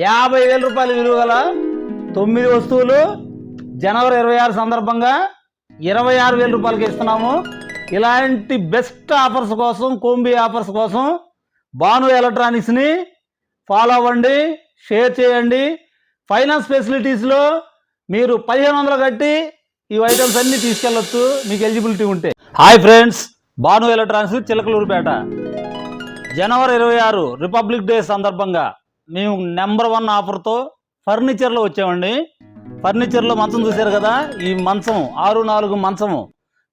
50,000 రూపాయల విలువ గల 9 వస్తువులు జనవరి 26 సందర్భంగా 26,000 రూపాయలకి ఇస్తున్నాము. ఇలాంటి బెస్ట్ ఆఫర్స్ కోసం, కోంబీ ఆఫర్స్ కోసం భాను ఎలక్ట్రానిక్స్ని ఫాలో అవ్వండి, షేర్ చేయండి. ఫైనాన్స్ ఫెసిలిటీస్లో మీరు 1,500 కట్టి ఈ ఐటమ్స్ అన్నీ తీసుకెళ్ళొచ్చు మీకు ఎలిజిబిలిటీ ఉంటే. Hi friends, Bhanu electronics Chilakaluripet. జనవరి 26 రిపబ్లిక్ డే సందర్భంగా మేము నెంబర్ 1 ఆఫర్తో ఫర్నిచర్లో వచ్చామండి. ఫర్నిచర్లో మంచం చూశారు కదా, ఈ మంచం 6x4 మంచము,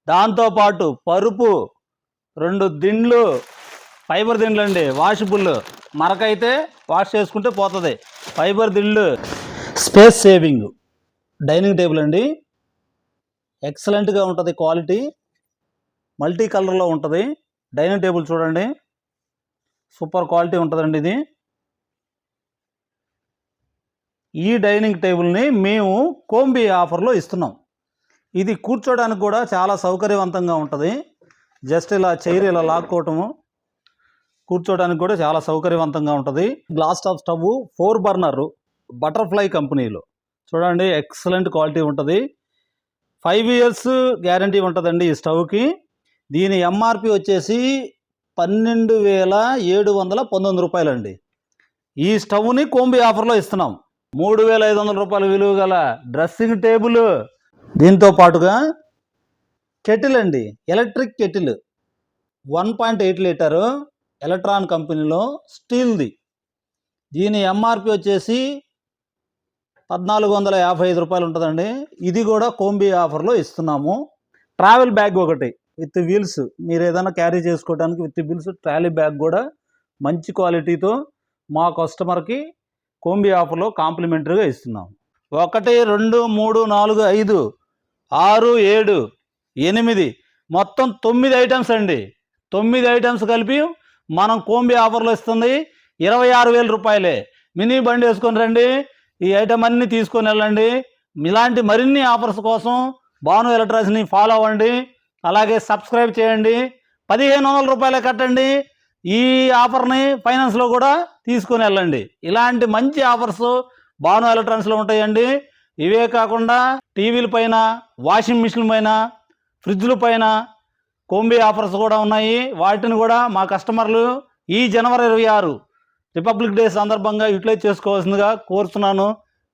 దాంతోపాటు పరుపు, 2 దిండ్లు, ఫైబర్ దిండ్లు అండి, వాషబుల్, మరకైతే వాష్ చేసుకుంటే పోతుంది, ఫైబర్ దిండ్లు, స్పేస్ సేవింగ్ డైనింగ్ టేబుల్ అండి. ఎక్సలెంట్గా ఉంటుంది, క్వాలిటీ మల్టీ కలర్లో ఉంటుంది. డైనింగ్ టేబుల్ చూడండి, సూపర్ క్వాలిటీ ఉంటుందండి ఇది. ఈ డైనింగ్ టేబుల్ని మేము కోంబీ ఆఫర్లో ఇస్తున్నాం. ఇది కూర్చోడానికి కూడా చాలా సౌకర్యవంతంగా ఉంటుంది. జస్ట్ ఇలా చైర్ ఇలా లాక్కోవటము, కూర్చోడానికి కూడా చాలా సౌకర్యవంతంగా ఉంటుంది. Glass top stove 4 burner butterfly కంపెనీలో చూడండి, ఎక్సలెంట్ క్వాలిటీ ఉంటుంది. 5 years గ్యారంటీ ఉంటుందండి ఈ స్టవ్కి. దీని ఎంఆర్పి వచ్చేసి 12,719 రూపాయలండి. ఈ స్టవ్ని కోంబీ ఆఫర్లో ఇస్తున్నాం. 3,500 రూపాయల విలువ గల డ్రెస్సింగ్ టేబుల్, దీంతో పాటుగా కెటిల్ అండి, ఎలక్ట్రిక్ కెటిల్ 1.8 లీటరు ఎలక్ట్రాన్ కంపెనీలో స్టీల్ది. దీని ఎంఆర్పి వచ్చేసి 1,455 రూపాయలు ఉంటుందండి. ఇది కూడా కోంబీ ఆఫర్లో ఇస్తున్నాము. ట్రావెల్ బ్యాగ్ ఒకటి విత్ వీల్స్, మీరు ఏదైనా క్యారీ చేసుకోవడానికి విత్ వీల్స్ ట్రాలీ బ్యాగ్ కూడా మంచి క్వాలిటీతో మా కస్టమర్కి కోంబీ ఆఫర్లో కాంప్లిమెంటరీగా ఇస్తున్నాం. 1, 2, 3, 4, 5, 6, 7, 8 మొత్తం 9 ఐటమ్స్ అండి. 9 ఐటమ్స్ కలిపి మనం కోంబీ ఆఫర్లో ఇస్తుంది 26,000 రూపాయలే. మినీ బండి వేసుకొని రండి, ఈ ఐటమ్ అన్నీ తీసుకొని వెళ్ళండి. ఇలాంటి మరిన్ని ఆఫర్స్ కోసం భాను ఎలక్ట్రానిక్స్ని ఫాలో అవ్వండి, అలాగే సబ్స్క్రైబ్ చేయండి. 1,500 రూపాయలే కట్టండి, ఈ ఆఫర్ని ఫైనాన్స్లో కూడా తీసుకొని వెళ్ళండి. ఇలాంటి మంచి ఆఫర్స్ భాను ఎలక్ట్రానిక్స్లో ఉంటాయండి. ఇవే కాకుండా టీవీల పైన, వాషింగ్ మిషన్ పైన, ఫ్రిడ్జ్ల పైన కోంబీ ఆఫర్స్ కూడా ఉన్నాయి. వాటిని కూడా మా కస్టమర్లు ఈ జనవరి 26 రిపబ్లిక్ డే సందర్భంగా యూటిలైజ్ చేసుకోవాల్సిందిగా కోరుతున్నాను.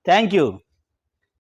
Thank you.